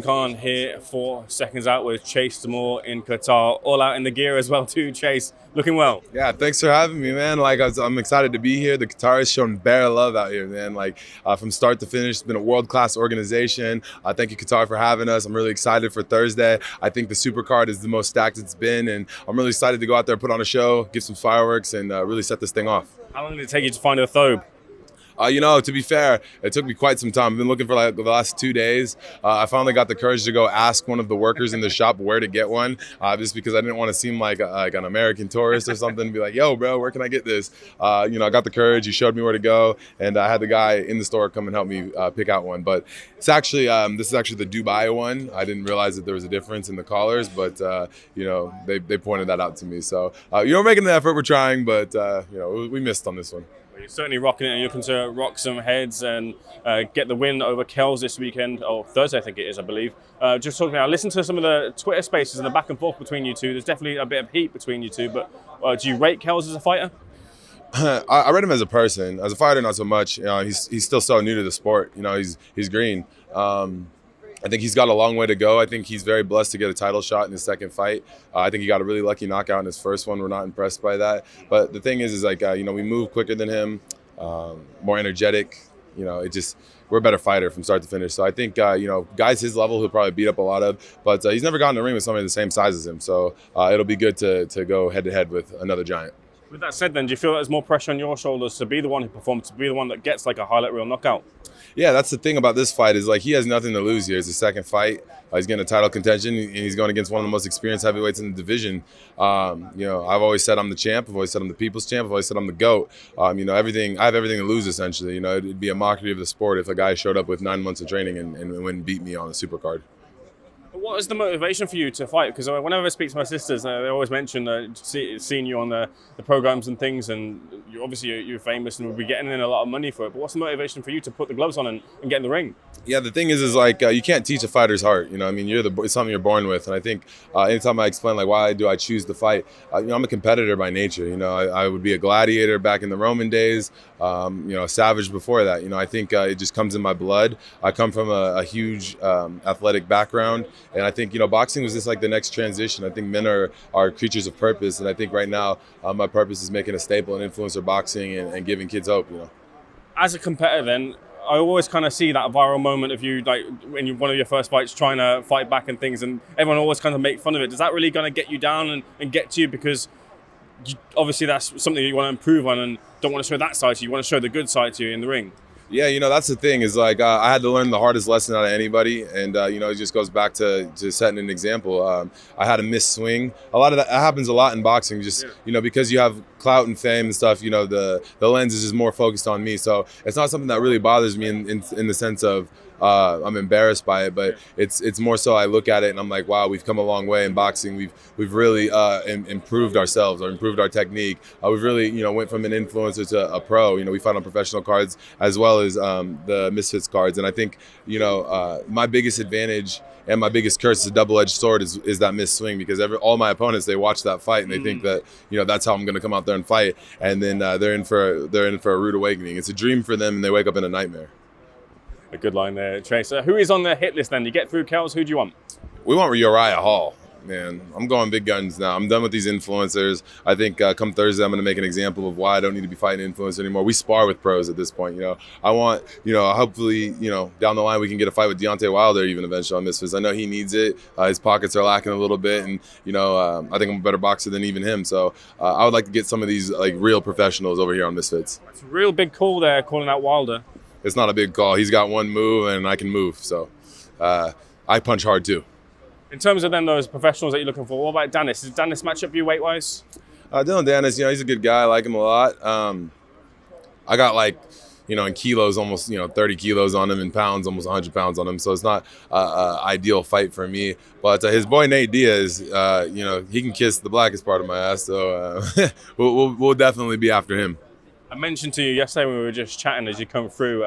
Khan here for Seconds Out with Chase DeMoor in Qatar. All out in the gear as well too, Chase. Looking well. Yeah, thanks for having me, man. I'm excited to be here. The Qataris showing bare love out here, man. From start to finish, it's been a world-class organization. Thank you, Qatar, for having us. I'm really excited for Thursday. I think the Supercard is the most stacked it's been, and I'm really excited to go out there, put on a show, give some fireworks, and really set this thing off. How long did it take you to find a thobe? To be fair, it took me quite some time. I've been looking for the last 2 days. I finally got the courage to go ask one of the workers in the shop where to get one, just because I didn't want to seem like an American tourist or something and be like, yo, bro, where can I get this? I got the courage. He showed me where to go, and I had the guy in the store come and help me pick out one. But it's actually, this is actually the Dubai one. I didn't realize that there was a difference in the collars, but, they pointed that out to me. So, we're making the effort. We're trying, but, we missed on this one. You're certainly rocking it, and you're looking to rock some heads and get the win over Kelz this weekend, or Thursday, I think it is, I believe. Just talking about, listen to some of the Twitter spaces and the back and forth between you two. There's definitely a bit of heat between you two, but do you rate Kelz as a fighter? I rate him as a person. As a fighter, not so much. He's still so new to the sport. He's green. I think he's got a long way to go. I think he's very blessed to get a title shot in his second fight. I think he got a really lucky knockout in his first one. We're not impressed by that. But the thing is we move quicker than him, more energetic. We're a better fighter from start to finish. So I think, guys his level he'll probably beat up a lot of. But he's never gotten in the ring with somebody the same size as him. So it'll be good to go head-to-head with another giant. With that said, then, do you feel there's more pressure on your shoulders to be the one who performs, to be the one that gets like a highlight reel knockout? Yeah, that's the thing about this fight is he has nothing to lose here. It's his second fight. He's getting a title contention, and he's going against one of the most experienced heavyweights in the division. I've always said I'm the champ. I've always said I'm the people's champ. I've always said I'm the GOAT. I have everything to lose, essentially. It'd be a mockery of the sport if a guy showed up with 9 months of training and wouldn't beat me on a supercard. What is the motivation for you to fight? Because whenever I speak to my sisters, they always mention seeing you on the programs and things, and you're famous and will be getting in a lot of money for it. But what's the motivation for you to put the gloves on and get in the ring? Yeah, the thing is you can't teach a fighter's heart. It's something you're born with. And I think anytime I explain why do I choose to fight, I'm a competitor by nature. I would be a gladiator back in the Roman days. A savage before that. I think it just comes in my blood. I come from a huge athletic background. And I think, boxing was just the next transition. I think men are creatures of purpose. And I think right now my purpose is making a staple and influencer boxing and giving kids hope, As a competitor then, I always kind of see that viral moment of you, when one of your first fights trying to fight back and things, and everyone always kind of make fun of it. Does that really kind of get you down and get to you? Because obviously that's something you want to improve on and don't want to show that side to you. You want to show the good side to you in the ring. Yeah, that's the thing is I had to learn the hardest lesson out of anybody, and it just goes back to setting an example. I had a missed swing. A lot of that happens a lot in boxing, because you have clout and fame and stuff. The lens is just more focused on me, so it's not something that really bothers me in the sense of I'm embarrassed by it, but it's more so I look at it and I'm like, wow, we've come a long way in boxing. We've really improved ourselves or improved our technique. We've really went from an influencer to a pro. We fight on professional cards as well as the Misfitz cards, and I think my biggest advantage and my biggest curse is a double-edged sword is that missed swing, because all my opponents, they watch that fight and they think that that's how I'm going to come out there and fight, and then they're in for a rude awakening. It's a dream for them and they wake up in a nightmare. A good line there, Chase. Who is on the hit list then? You get through Kelz, who do you want? We want Uriah Hall. Man, I'm going big guns now. I'm done with these influencers. I think come Thursday, I'm going to make an example of why I don't need to be fighting influencers anymore. We spar with pros at this point. I want, hopefully, down the line we can get a fight with Deontay Wilder even eventually on Misfitz. I know he needs it. His pockets are lacking a little bit, and I think I'm a better boxer than even him. So I would like to get some of these real professionals over here on Misfitz. That's a real big call there, calling out Wilder. It's not a big call. He's got one move, and I can move. So I punch hard too. In terms of then those professionals that you're looking for, what about Dennis? Does Dennis match up you weight-wise? Dylan Dennis, he's a good guy. I like him a lot. I got in kilos, almost 30 kilos on him, in pounds, almost 100 pounds on him. So it's not an ideal fight for me. But his boy Nate Diaz, he can kiss the blackest part of my ass. So we'll definitely be after him. I mentioned to you yesterday when we were just chatting as you come through,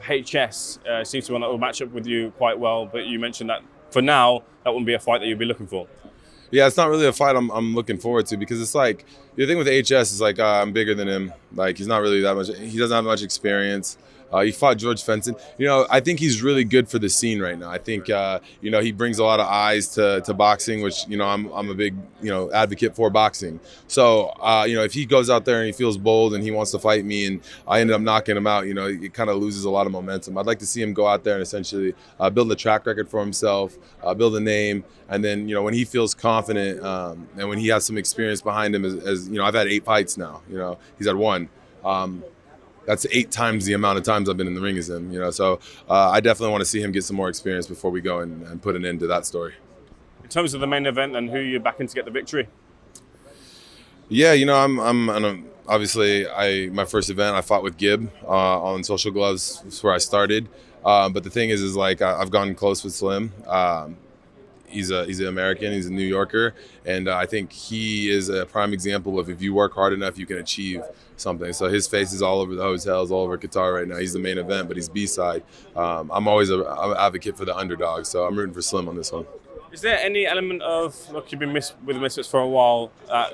HS seems to want to match up with you quite well, but you mentioned that for now, that wouldn't be a fight that you'd be looking for. Yeah, it's not really a fight I'm looking forward to, because it's the thing with HS is I'm bigger than him. He's not really that much. He doesn't have much experience. He fought George Fenton. I think he's really good for the scene right now. I think he brings a lot of eyes to boxing, which I'm a big advocate for boxing. So if he goes out there and he feels bold and he wants to fight me and I ended up knocking him out, it kind of loses a lot of momentum. I'd like to see him go out there and essentially build a track record for himself, build a name, and then when he feels confident and when he has some experience behind him, as I've had 8 fights now. He's had 1. That's 8 times the amount of times I've been in the ring as him. So I definitely want to see him get some more experience before we go and put an end to that story. In terms of the main event and who you're backing to get the victory? Yeah, I'm obviously my first event I fought with Gib on Social Gloves. That's where I started. But the thing is like I've gone close with Slim. He's an American. He's a New Yorker, and I think he is a prime example of if you work hard enough, you can achieve something. So his face is all over the hotels, all over Qatar right now. He's the main event, but he's B-side. I'm always an advocate for the underdog, so I'm rooting for Slim on this one. Is there any element of, look, you've been with the Misfitz for a while,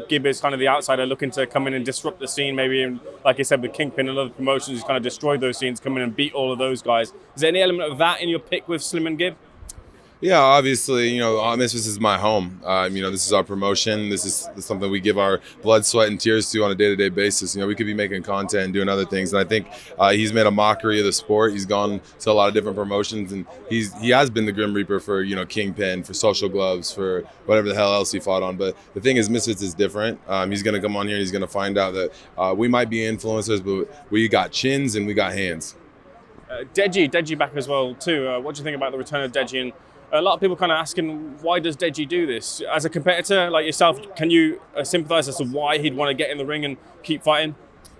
Gib is kind of the outsider looking to come in and disrupt the scene, maybe, and like you said, with Kingpin and other promotions, he's kind of destroyed those scenes, come in and beat all of those guys. Is there any element of that in your pick with Slim and Gib? Yeah, obviously, Misfitz is my home. This is our promotion. This is something we give our blood, sweat, and tears to on a day-to-day basis. We could be making content and doing other things, and I think he's made a mockery of the sport. He's gone to a lot of different promotions, and he has been the Grim Reaper for Kingpin, for Social Gloves, for whatever the hell else he fought on. But the thing is, Misfitz is different. He's going to come on here and he's going to find out that we might be influencers, but we got chins and we got hands. Deji back as well too. What do you think about the return of Deji? And a lot of people kind of asking, why does Deji do this? As a competitor like yourself, can you sympathize as to why he'd want to get in the ring and keep fighting?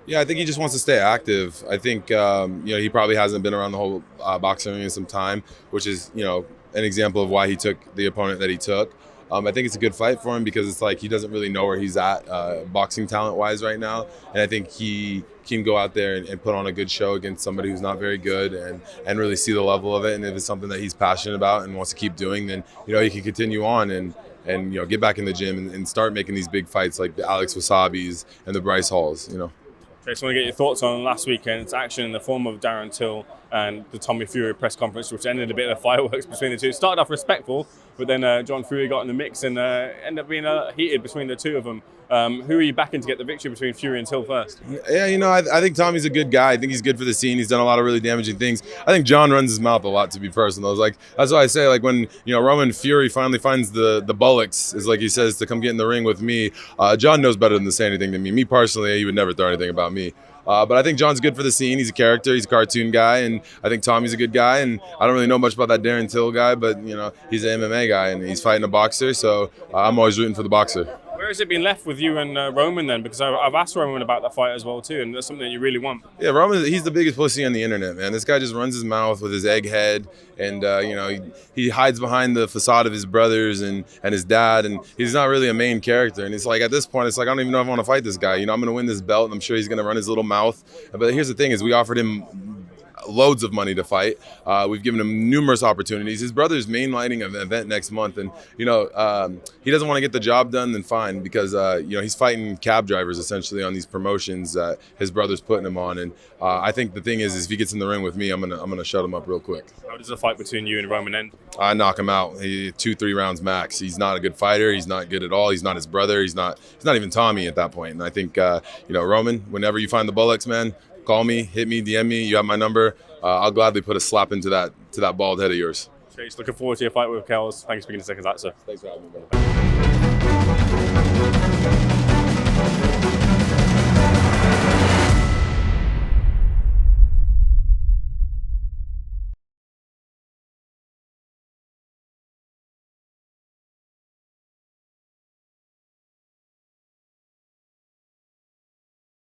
Yeah, I think he just wants to stay active. I think, he probably hasn't been around the whole boxing ring in some time, which is, an example of why he took the opponent that he took. I think it's a good fight for him because it's like he doesn't really know where he's at boxing talent-wise right now. And I think he can go out there and put on a good show against somebody who's not very good and really see the level of it. And if it's something that he's passionate about and wants to keep doing, then, he can continue on and get back in the gym and start making these big fights like the Alex Wasabis and the Bryce Halls, Okay, so I want to get your thoughts on last weekend's action in the form of Darren Till and the Tommy Fury press conference, which ended a bit of fireworks between the two. It started off respectful, but then John Fury got in the mix and ended up being heated between the two of them. Who are you backing to get the victory between Fury and Till first? Yeah, I think Tommy's a good guy. I think he's good for the scene. He's done a lot of really damaging things. I think John runs his mouth a lot, to be personal. That's why I say, like, when Roman Fury finally finds the bullocks, is like he says, to come get in the ring with me. John knows better than to say anything to me. Me personally, he would never throw anything about me. But I think John's good for the scene. He's a character. He's a cartoon guy, and I think Tommy's a good guy. And I don't really know much about that Darren Till guy, but he's an MMA guy and he's fighting a boxer. So I'm always rooting for the boxer. Where has it been left with you and Roman then? Because I've asked Roman about that fight as well too, and that's something that you really want. Yeah, Roman, he's the biggest pussy on the internet, man. This guy just runs his mouth with his egg head, and he hides behind the facade of his brothers and his dad, and he's not really a main character. And it's like, at this point, it's like, I don't even know if I want to fight this guy. I'm going to win this belt, and I'm sure he's going to run his little mouth. But here's the thing: is we offered him loads of money to fight. We've given him numerous opportunities. His brother's mainlining an event next month, and he doesn't want to get the job done, then fine, because he's fighting cab drivers essentially on these promotions that his brother's putting him on. And I think the thing is if he gets in the ring with me, I'm gonna shut him up real quick. How does the fight between you and Roman end? I knock him out. 2-3 rounds max. He's not a good fighter. He's not good at all. He's not his brother. He's not even Tommy at that point. And I think Roman, whenever you find the bullocks, man, call me, hit me, DM me. You have my number. I'll gladly put a slap into that bald head of yours. Chase, looking forward to your fight with Kelz. Thanks for speaking to SecondsOut, sir. Thanks for having me, brother.